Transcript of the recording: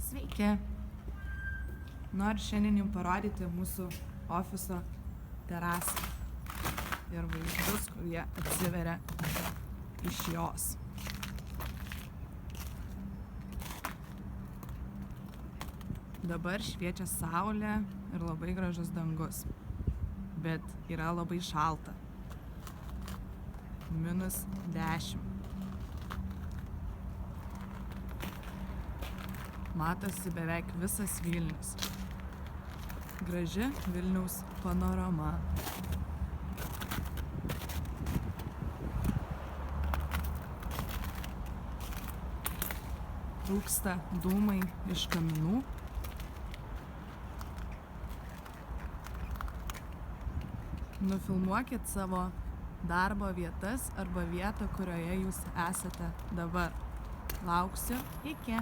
Sveiki. Noriu šiandien jums parodyti mūsų ofiso terasą ir vaizdus, kurie atsiveria iš jos. Dabar šviečia saulė ir labai gražus dangus, bet yra labai šalta. -10. Matosi beveik visas Vilnius. Graži Vilniaus panorama. Rūksta dūmai iš kaminų. Nufilmuokit savo darbo vietas arba vietą, kurioje jūs esate dabar. Lauksiu. Iki.